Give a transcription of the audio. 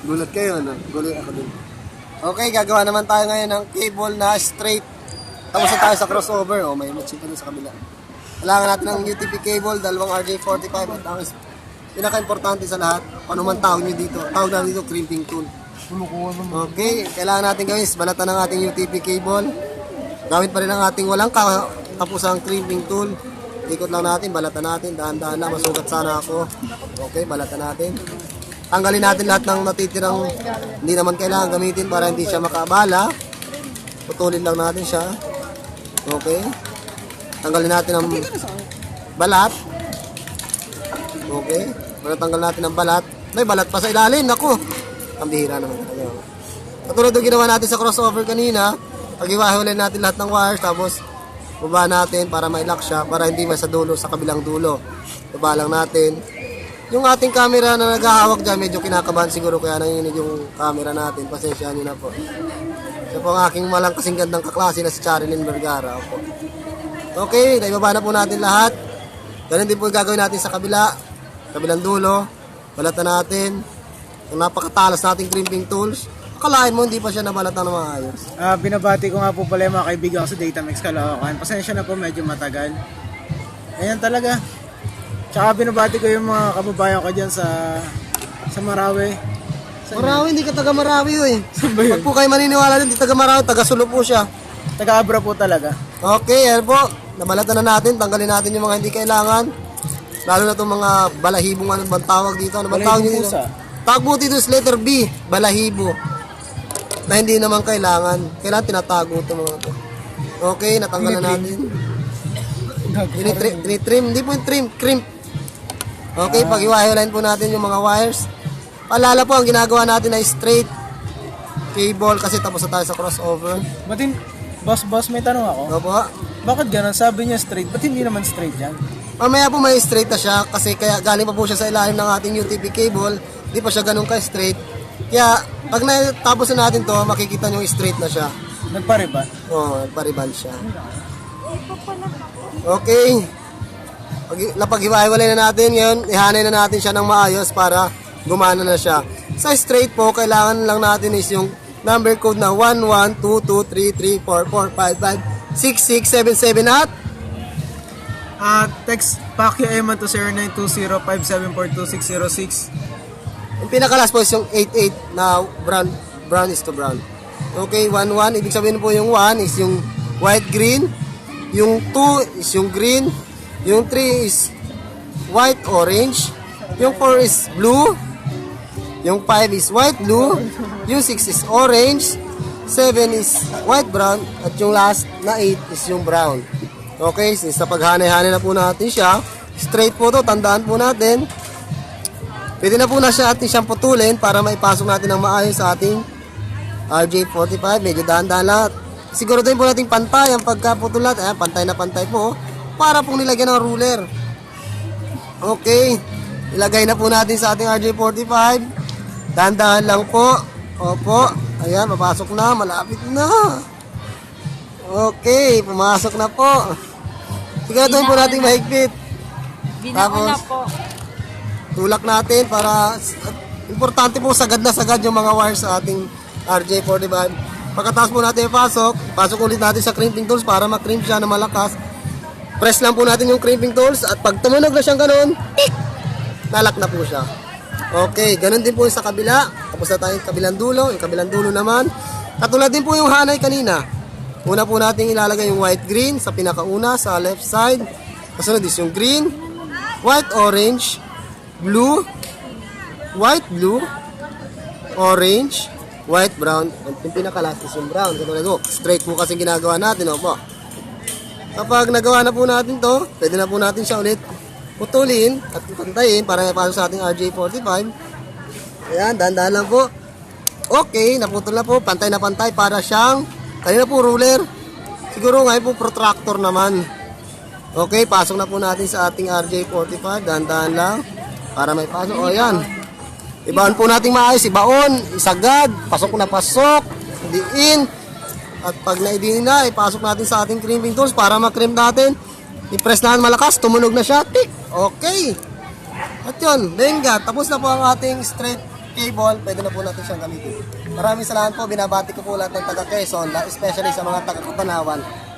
Gulat kayo, ano? Gulat ako din. Okay, gagawa naman tayo ngayon ng cable na straight. Tapos na tayo sa crossover. Oh, may matching pa dun sa kabila. Kailangan natin ng UTP cable, dalawang RJ45 at ang pinaka-importante sa lahat, ano man tawag nyo dito, tawag natin dito, crimping tool. Okay, kailangan natin gawin is balatan ng ating UTP cable. Gamit pa rin ang ating walang katapusang crimping tool. Ikot lang natin, balatan natin, dahan-dahan lang, masugat sana ako. Okay, balatan natin. Tanggalin natin lahat ng natitirang hindi naman kailangan gamitin para hindi siya makaabala. Putulin lang natin siya. Okay. Tanggalin natin ang balat. Okay. Tanggal natin ang balat. May balat pa sa ilalim. Naku. Ang bihira naman. Katulad ng ginawa natin sa crossover kanina. Pag-iwahiwalay natin lahat ng wires. Tapos baba natin para ma-lock siya. Para hindi sa dulo, sa kabilang dulo. Baba lang natin. Yung ating camera na naghahawak dyan, medyo kinakabahan siguro. Kaya nanginig yung camera natin. Pasensya nyo na po. Ito po ang aking malang kasing gandang kaklase na si Charilyn Vergara. Opo. Okay, naibaba na po natin lahat. Ganun din po yung gagawin natin sa kabila. Kabilang dulo. Balatan natin. Ang napakatalas nating crimping tools. Akalain mo, hindi pa siya nabalatan ng maayos. Binabati ko nga po pala yung mga kaibigan ko sa Datamix Caloocan. Pasensya na po, medyo matagal. Ayan talaga. Tsaka binabati ko yung mga kababayan ko dyan sa Marawi. Marawi, hindi ka taga Marawi eh. Saan ba yun? Pag po kayo maniniwala din, hindi taga Marawi, taga Sulu po siya. Taga-Abra po talaga. Okay, ayan po. Nabalatan na natin. Tanggalin natin yung mga hindi kailangan. Lalo na itong mga balahibong ano bang tawag dito. Ano bang tawag dito? Tawag po dito sa letter B, balahibo. Na hindi naman kailangan. Kailangan tinatago ito mga ito. Okay, natanggal na natin. Tinitrim. Hindi po yung trim, crimp. Okay, pag-iwahiwalayin po natin yung mga wires. Paalala po, ang ginagawa natin ay straight cable kasi tapos na tayo sa crossover. Batin, boss, may tanong ako. Opo. Bakit ganun? Sabi niya straight, ba't hindi naman straight yan? Mamaya po may straight na siya kasi kaya galing pa po siya sa ilalim ng ating UTP cable. Hindi pa siya ganun ka-straight. Kaya pag natapos na natin to, makikita nyo straight na siya. Nagpariba? Oo, nagpariban siya. Okay. Napag-iwahiwalay na natin ngayon, ihanay na natin siya ng maayos para gumana na siya. Sa straight po, kailangan lang natin is yung number code na 11223344556677 at Text Pacquiao Eman to 0920-574-2606. yung pinakalas po is yung 88 na brown is to brown. Okay, 11, ibig sabihin po yung 1 is yung white-green, yung 2 is yung green, yung 3 is white-orange, yung 4 is blue, yung 5 is white-blue, yung 6 is orange, 7 is white-brown, at yung last na 8 is yung brown. Okay, since sa paghanay-hanay na po natin siya, straight po to, tandaan po natin. Pwede na po na siya ating siyang putulin para maipasok natin ng maayos sa ating RJ45. Medyo dahan-dahan lahat. Siguraduhin po natin pantay ang pagkaputol natin. Ayan, pantay na pantay po. Para pong nilagyan ng ruler. Okay. Ilagay na po natin sa ating RJ45. Dahan-dahan lang po. Opo. Ayan, papasok na. Malapit na. Okay, pumasok na po. Siguraduhin po natin mahigpit. Binauna po. Tulak natin para importante po sagad na sagad yung mga wires sa ating RJ45. Pagkatapos po natin ipasok ulit natin sa crimping tools para makrimp siya na malakas. Press lang po natin yung crimping tools at pag tumunog na siyang ganun, nalak na po siya. Okay, ganun din po yung sa kabila. Tapos na tayo yung kabilang dulo. Yung kabilang dulo naman, katulad din po yung hanay kanina. Una po natin ilalagay yung white-green sa pinakauna, sa left side. Kasunod is yung green, white-orange, blue, white-blue, orange, white-brown, at yung pinaka-last is yung brown. Katulad po, straight po kasi ginagawa natin. Opo. Kapag nagawa na po natin to, pwede na po natin siya ulit putulin at pantayin para ipasok sa ating RJ45. Ayan, dahan-dahan lang po. Okay, naputol na po, pantay na pantay para siyang kanina po ruler. Siguro ngayon po protractor naman. Okay, pasok na po natin sa ating RJ45. Dahan-dahan lang para may pasok. O yan. Ibaon po natin maayos. Ibaon, isagad, pasok na pasok, diin. At pag naidin na, ipasok natin sa ating crimping tools para makrimp natin. I-press natin malakas, tumunog na siya. Tik! Okay. At yun, benga. Tapos na po ang ating straight cable, pwede na po natin siyang gamitin. Maraming salamat po, binabati ko po lahat ng taga Quezon, especially sa mga taga Kapanawan.